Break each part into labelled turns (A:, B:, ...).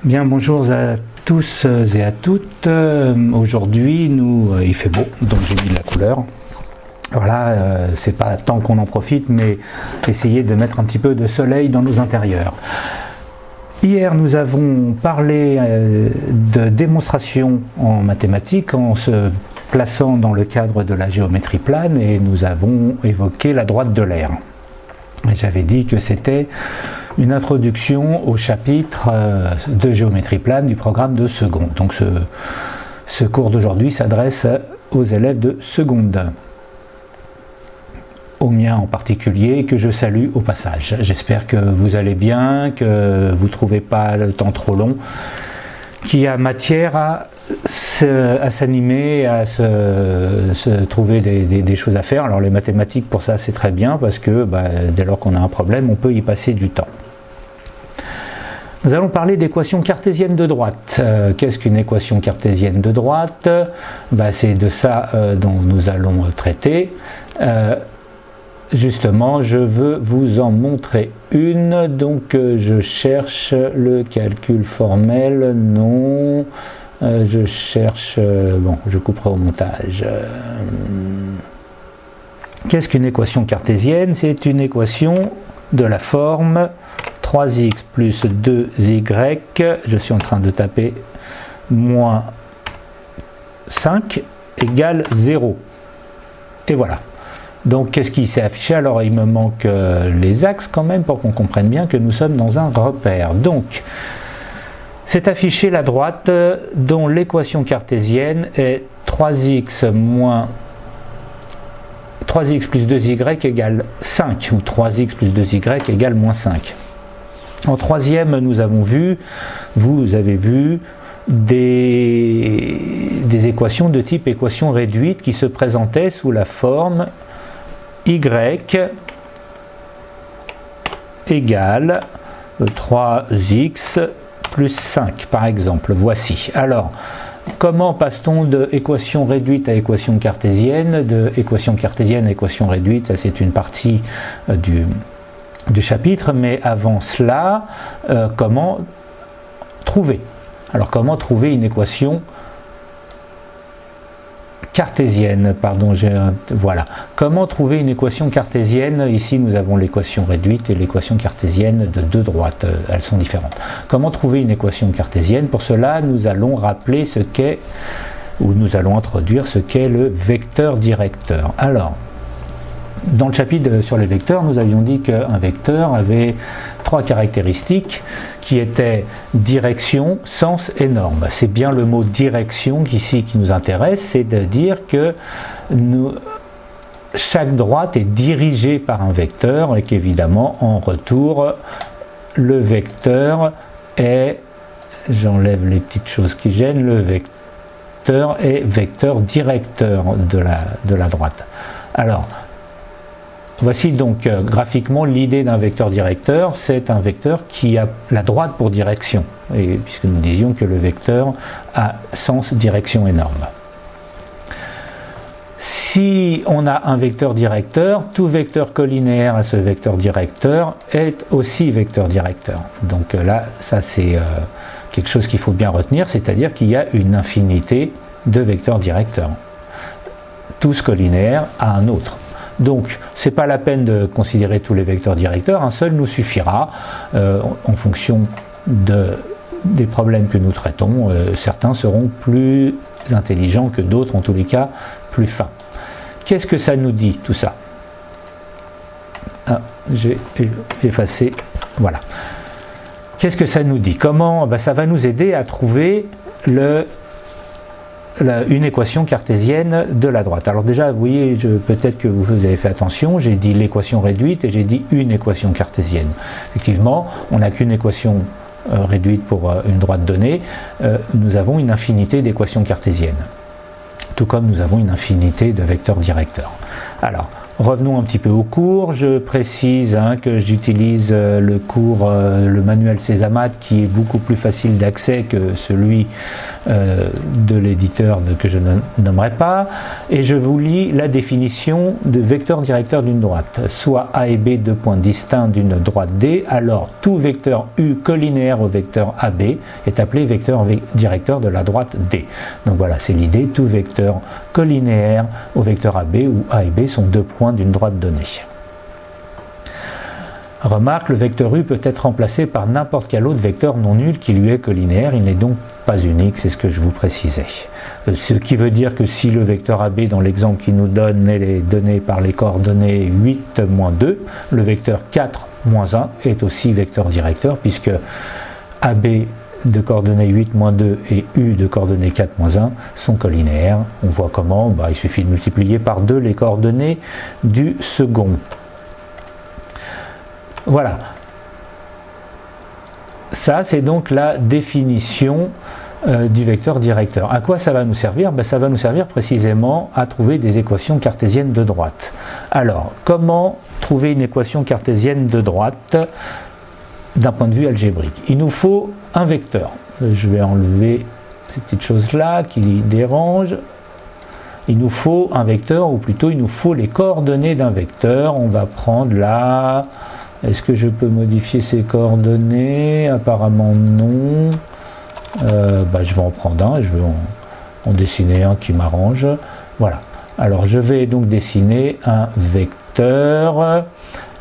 A: Bien, bonjour à tous et à toutes. Aujourd'hui, il fait beau, donc j'ai mis de la couleur. Voilà, c'est pas tant qu'on en profite, mais essayer de mettre un petit peu de soleil dans nos intérieurs. Hier, nous avons parlé de démonstration en mathématiques en se plaçant dans le cadre de la géométrie plane et nous avons évoqué la droite de l'aire. J'avais dit que c'était une introduction au chapitre de géométrie plane du programme de seconde. Donc ce cours d'aujourd'hui s'adresse aux élèves de seconde, aux miens en particulier, que je salue au passage. J'espère que vous allez bien, que vous ne trouvez pas le temps trop long, qu'il y a matière à s'animer, à se trouver des choses à faire. Alors les mathématiques pour ça c'est très bien parce que dès lors qu'on a un problème on peut y passer du temps. Nous allons parler d'équation cartésienne de droite. Qu'est-ce qu'une équation cartésienne de droite? C'est de ça dont nous allons traiter. Justement, je veux vous en montrer une, donc je cherche le calcul formel, non, je cherche, je couperai au montage. Qu'est-ce qu'une équation cartésienne? C'est une équation de la forme 3x plus 2y, je suis en train de taper, moins 5 égale 0. Et voilà. Donc qu'est-ce qui s'est affiché? Alors il me manque les axes quand même pour qu'on comprenne bien que nous sommes dans un repère. Donc c'est affiché la droite dont l'équation cartésienne est 3x plus 2y égale 5 ou 3x plus 2y égale moins 5. En troisième, nous avons vu, vous avez vu, des équations de type équation réduite qui se présentaient sous la forme y égale 3x plus 5 par exemple. Voici. Alors, comment passe-t-on de équation réduite à équation cartésienne, de équation cartésienne à équation réduite? Ça c'est une partie du chapitre, mais avant cela, comment trouver? Alors comment trouver une équation cartésienne, voilà. Comment trouver une équation cartésienne? Ici nous avons l'équation réduite et l'équation cartésienne de deux droites, elles sont différentes. Comment trouver une équation cartésienne? Pour cela nous allons rappeler ce qu'est, ou nous allons introduire ce qu'est le vecteur directeur. Alors, dans le chapitre sur les vecteurs, nous avions dit qu'un vecteur avait trois caractéristiques qui étaient direction, sens et norme. C'est bien le mot direction ici qui nous intéresse, c'est de dire que chaque droite est dirigée par un vecteur et qu'évidemment en retour le vecteur est, j'enlève les petites choses qui gênent, le vecteur est vecteur directeur de la droite. Alors, voici donc graphiquement l'idée d'un vecteur directeur, c'est un vecteur qui a la droite pour direction, et puisque nous disions que le vecteur a sens, direction et norme. Si on a un vecteur directeur, tout vecteur collinéaire à ce vecteur directeur est aussi vecteur directeur. Donc là, ça c'est quelque chose qu'il faut bien retenir, c'est-à-dire qu'il y a une infinité de vecteurs directeurs. Tous collinéaires à un autre. Donc, ce n'est pas la peine de considérer tous les vecteurs directeurs, un seul nous suffira en fonction des problèmes que nous traitons. Certains seront plus intelligents que d'autres, en tous les cas plus fins. Qu'est-ce que ça nous dit tout ça? J'ai effacé, voilà. Qu'est-ce que ça nous dit? Comment? Ça va nous aider à trouver une équation cartésienne de la droite. Alors déjà, vous voyez, peut-être que vous avez fait attention, j'ai dit l'équation réduite et j'ai dit une équation cartésienne. Effectivement, on n'a qu'une équation réduite pour une droite donnée, nous avons une infinité d'équations cartésiennes, tout comme nous avons une infinité de vecteurs directeurs. Alors, revenons un petit peu au cours. Je précise que j'utilise le manuel Césamat qui est beaucoup plus facile d'accès que celui de l'éditeur que je ne nommerai pas, et je vous lis la définition de vecteur directeur d'une droite. Soit A et B deux points distincts d'une droite D, alors tout vecteur U collinéaire au vecteur AB est appelé vecteur directeur de la droite D. Donc voilà, c'est l'idée, tout vecteur collinéaire au vecteur AB, où A et B sont deux points d'une droite donnée. Remarque, le vecteur U peut être remplacé par n'importe quel autre vecteur non nul qui lui est collinéaire, il n'est donc pas unique, c'est ce que je vous précisais. Ce qui veut dire que si le vecteur AB dans l'exemple qui nous donne est donné par les coordonnées 8, moins 2, le vecteur 4, moins 1 est aussi vecteur directeur, puisque AB de coordonnées 8, moins 2 et U de coordonnées 4, moins 1 sont collinéaires. On voit comment, il suffit de multiplier par 2 les coordonnées du second. Voilà, ça c'est donc la définition du vecteur directeur. À quoi ça va nous servir? Ça va nous servir précisément à trouver des équations cartésiennes de droite. Alors, comment trouver une équation cartésienne de droite d'un point de vue algébrique? Il nous faut un vecteur. Je vais enlever ces petites choses-là qui dérangent. Il nous faut un vecteur, ou plutôt il nous faut les coordonnées d'un vecteur. On va prendre là... Est-ce que je peux modifier ces coordonnées? Apparemment non. Je vais en prendre un, je vais en dessiner un qui m'arrange. Voilà. Alors je vais donc dessiner un vecteur.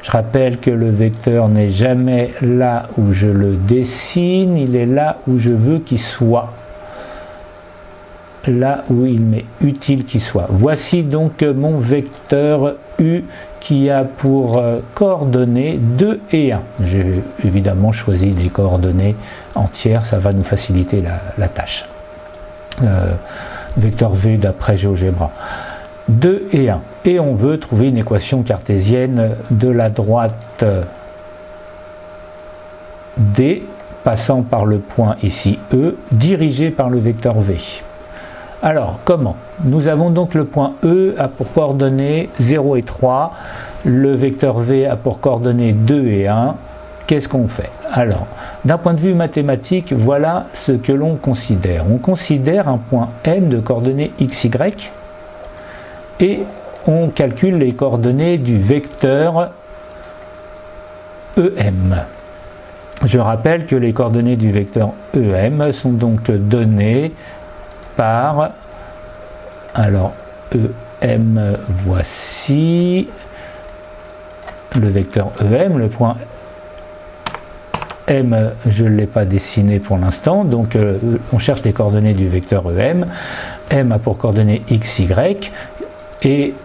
A: Je rappelle que le vecteur n'est jamais là où je le dessine, il est là où je veux qu'il soit. Là où il m'est utile qu'il soit. Voici donc mon vecteur U qui a pour coordonnées 2 et 1. J'ai évidemment choisi des coordonnées entières, ça va nous faciliter la tâche. Vecteur V d'après GeoGebra. 2 et 1. Et on veut trouver une équation cartésienne de la droite D, passant par le point ici E, dirigée par le vecteur V. Alors, comment? Nous avons donc le point E a pour coordonnées 0 et 3, le vecteur V a pour coordonnées 2 et 1. Qu'est-ce qu'on fait? Alors, d'un point de vue mathématique, voilà ce que l'on considère. On considère un point M de coordonnées x, y, et on calcule les coordonnées du vecteur EM. Je rappelle que les coordonnées du vecteur EM sont donc données par, alors EM, voici le vecteur EM, le point M, je ne l'ai pas dessiné pour l'instant, donc on cherche les coordonnées du vecteur EM. M a pour coordonnées x, y, et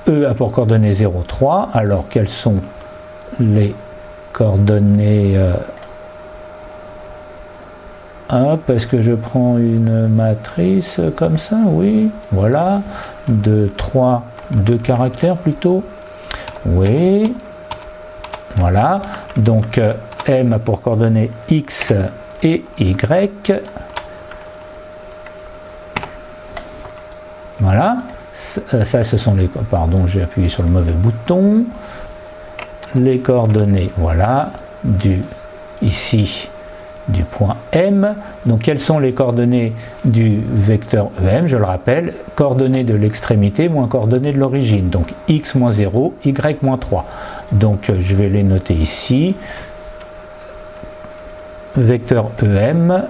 A: E a pour coordonnées 0, 3. Alors quelles sont les coordonnées parce que je prends une matrice comme ça, oui, voilà, de 3, 2 caractères plutôt, oui, voilà, donc M a pour coordonnées X et Y, voilà, ça ce sont les, pardon, j'ai appuyé sur le mauvais bouton, les coordonnées, voilà, ici, du point M. Donc quelles sont les coordonnées du vecteur EM? Je le rappelle, coordonnées de l'extrémité moins coordonnées de l'origine. Donc x moins 0, y moins 3. Donc je vais les noter ici. Vecteur EM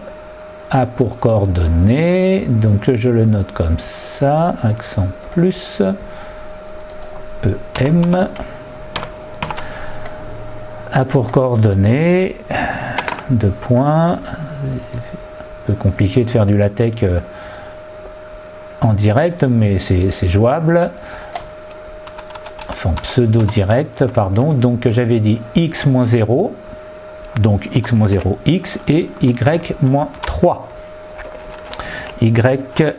A: a pour coordonnées, donc je le note comme ça, accent plus, EM a pour coordonnées de points, un peu compliqué de faire du LaTeX en direct, mais c'est jouable, enfin pseudo-direct, pardon, donc j'avais dit x moins 0, donc x moins 0, x, et y moins 3. Y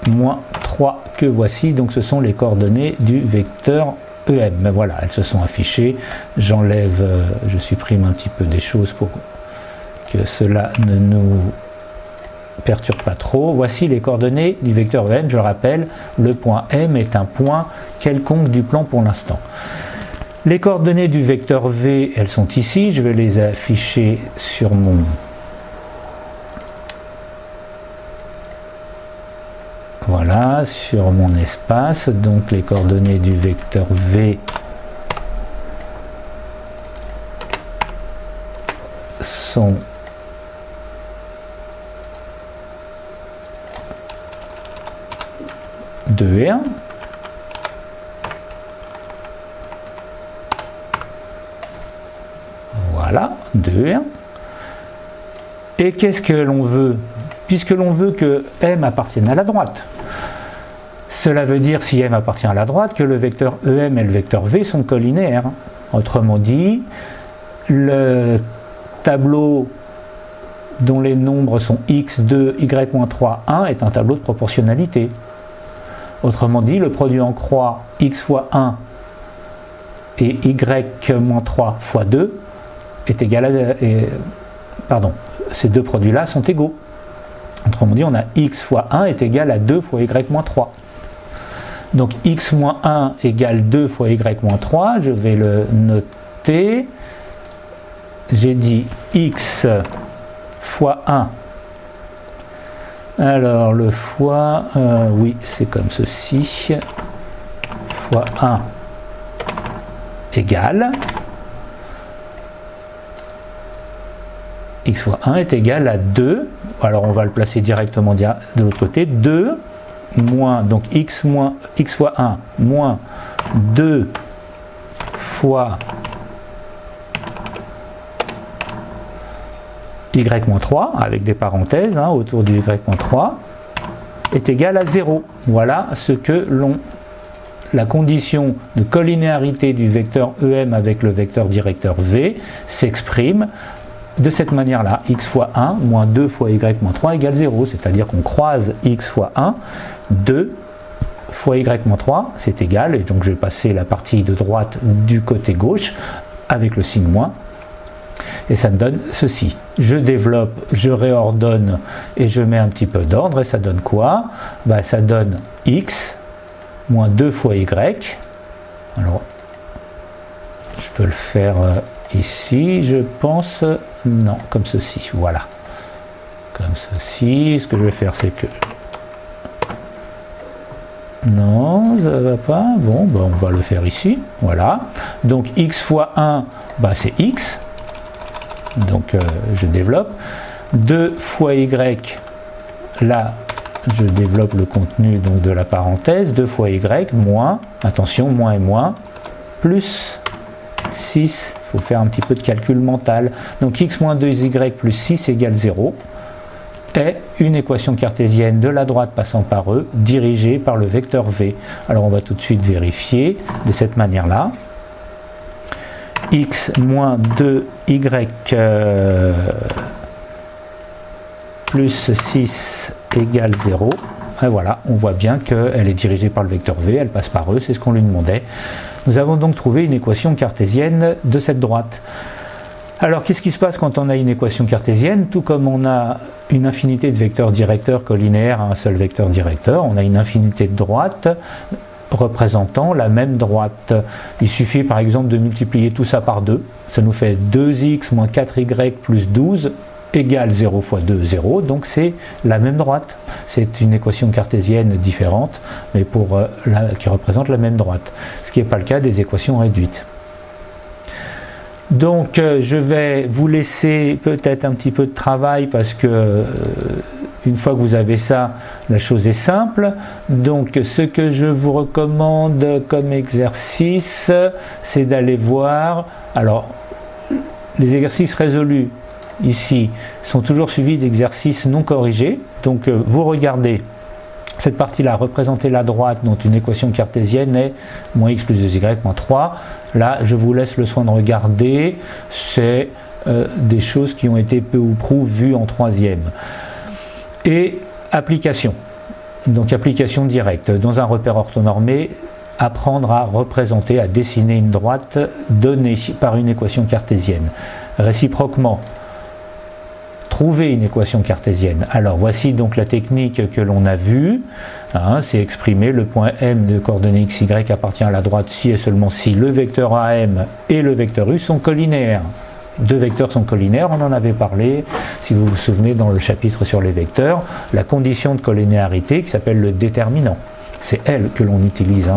A: moins 3 que voici, donc ce sont les coordonnées du vecteur EM. Mais voilà, elles se sont affichées, j'enlève, je supprime un petit peu des choses pour que cela ne nous perturbe pas trop. Voici les coordonnées du vecteur EM, je le rappelle, le point M est un point quelconque du plan pour l'instant. Les coordonnées du vecteur V, elles sont ici, je vais les afficher sur mon Voilà, sur mon espace, donc les coordonnées du vecteur V sont deux et 1. Voilà, 2 et 1. Et qu'est-ce que l'on veut? Puisque l'on veut que M appartienne à la droite. Cela veut dire, si M appartient à la droite, que le vecteur EM et le vecteur V sont collinéaires. Autrement dit, le tableau dont les nombres sont x, 2, y-3, 1 est un tableau de proportionnalité. Autrement dit, le produit en croix x fois 1 et y-3 fois 2 est égal à... ces deux produits-là sont égaux. Autrement dit, on a x fois 1 est égal à 2 fois y-3. Donc x moins 1 égale 2 fois y-3, je vais le noter. J'ai dit x fois 1. Alors le fois, oui, c'est comme ceci. Fois 1 égale... x fois 1 est égal à 2, alors on va le placer directement de l'autre côté, 2 moins, donc x fois 1 moins 2 fois y-3, avec des parenthèses autour du y-3, est égal à 0. Voilà ce que la condition de collinéarité du vecteur EM avec le vecteur directeur V s'exprime de cette manière-là, x fois 1 moins 2 fois y-3 égale 0, c'est-à-dire qu'on croise x fois 1, 2 fois y-3, c'est égal, et donc je vais passer la partie de droite du côté gauche avec le signe moins, et ça me donne ceci. Je développe, je réordonne, et je mets un petit peu d'ordre, et ça donne quoi? Ça donne x moins 2 fois y, alors je peux le faire... ici, je pense, non, comme ceci, voilà. Comme ceci, ce que je vais faire, c'est que... Non, ça va pas. Bon, on va le faire ici, voilà. Donc, x fois 1, c'est x. Donc, je développe. 2 fois y, là, je développe le contenu donc, de la parenthèse. 2 fois y, moins, attention, moins et moins, plus 6. Il faut faire un petit peu de calcul mental. Donc x moins 2y plus 6 égale 0 est une équation cartésienne de la droite passant par E dirigée par le vecteur V. Alors on va tout de suite vérifier de cette manière-là. X moins 2y plus 6 égale 0. Et voilà, on voit bien qu'elle est dirigée par le vecteur V, elle passe par E, c'est ce qu'on lui demandait. Nous avons donc trouvé une équation cartésienne de cette droite. Alors, qu'est-ce qui se passe quand on a une équation cartésienne? Tout comme on a une infinité de vecteurs directeurs collinéaires à un seul vecteur directeur, on a une infinité de droites représentant la même droite. Il suffit par exemple de multiplier tout ça par 2. Ça nous fait 2x moins 4y plus 12 égale 0 fois 2, 0. Donc c'est la même droite. C'est une équation cartésienne différente, mais qui représente la même droite. Ce qui n'est pas le cas des équations réduites. Donc je vais vous laisser peut-être un petit peu de travail parce que une fois que vous avez ça, la chose est simple. Donc ce que je vous recommande comme exercice, c'est d'aller voir. Alors les exercices résolus ici sont toujours suivis d'exercices non corrigés. Donc vous regardez cette partie-là, représenter la droite dont une équation cartésienne est moins x plus 2y moins 3. Là, je vous laisse le soin de regarder. C'est des choses qui ont été peu ou prou vues en troisième. Et application. Donc application directe. Dans un repère orthonormé, apprendre à représenter, à dessiner une droite donnée par une équation cartésienne. Réciproquement, trouver une équation cartésienne. Alors voici donc la technique que l'on a vue, c'est exprimer le point M de coordonnées x, y appartient à la droite si et seulement si le vecteur AM et le vecteur U sont collinéaires. Deux vecteurs sont collinaires, on en avait parlé, si vous vous souvenez, dans le chapitre sur les vecteurs, la condition de collinéarité qui s'appelle le déterminant. C'est elle que l'on utilise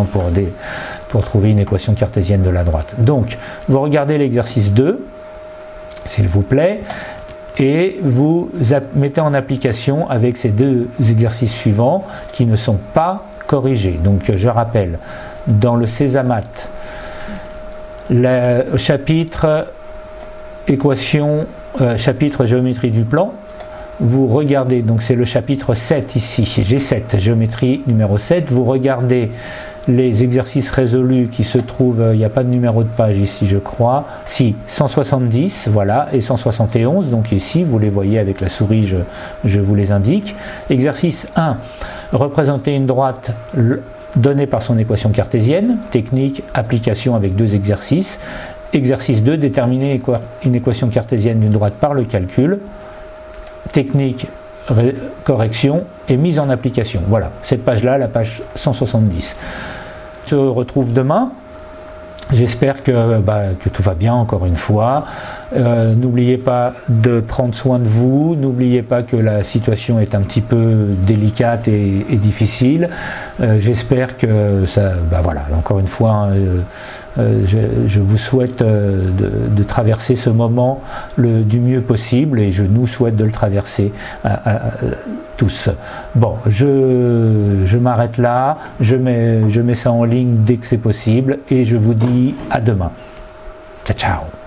A: pour trouver une équation cartésienne de la droite. Donc, vous regardez l'exercice 2, s'il vous plaît, et vous mettez en application avec ces deux exercices suivants qui ne sont pas corrigés. Donc, je rappelle, dans le Césamat, le chapitre chapitre géométrie du plan, vous regardez, donc c'est le chapitre 7 ici, G7, géométrie numéro 7, vous regardez les exercices résolus qui se trouvent, il n'y a pas de numéro de page ici je crois, si, 170, voilà, et 171, donc ici vous les voyez avec la souris, je vous les indique. Exercice 1, représenter une droite donnée par son équation cartésienne, technique, application avec deux exercices. Exercice 2, déterminer une équation cartésienne d'une droite par le calcul, technique, correction et mise en application. Voilà, cette page-là, la page 170. On se retrouve demain. J'espère que tout va bien encore une fois. N'oubliez pas de prendre soin de vous. N'oubliez pas que la situation est un petit peu délicate et difficile. J'espère que ça... voilà, encore une fois... je vous souhaite de traverser ce moment du mieux possible et je nous souhaite de le traverser tous. Bon, je m'arrête là, je mets ça en ligne dès que c'est possible et je vous dis à demain. Ciao, ciao.